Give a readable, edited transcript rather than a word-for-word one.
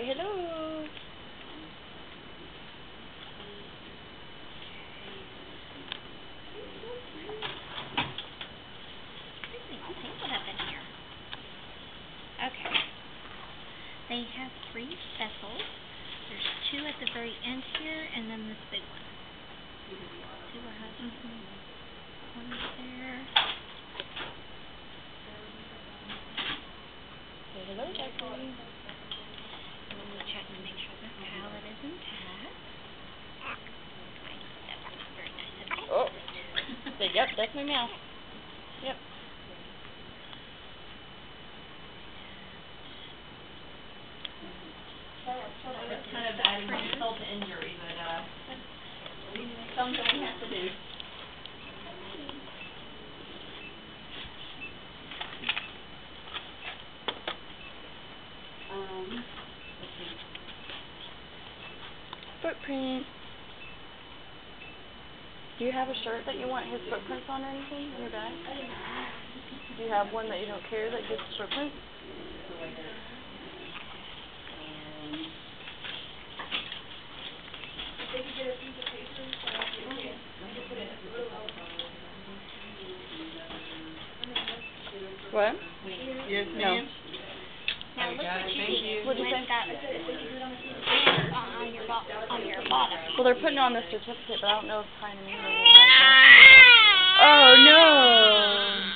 Say hello. Okay. They have 3 vessels. There's 2 at the very end here, and then this big one. See what happens? One is there. Say hello, Jeffrey. And then we check to make sure the palate is intact. That's not very nice at all. Oh. Say, yep, that's my mouth. Yep. It's kind of adding insult to injury, but something we have to do. Let's see. Footprint. Do you have a shirt that you want his footprints on or anything in your bag? Do you have one that you don't care that gets footprints? What? Yes, No. ma'am. Now look what you did. What'd you say? Got on your bottom. Well, they're putting on the certificate, but I don't know if Pioneer will. Oh no!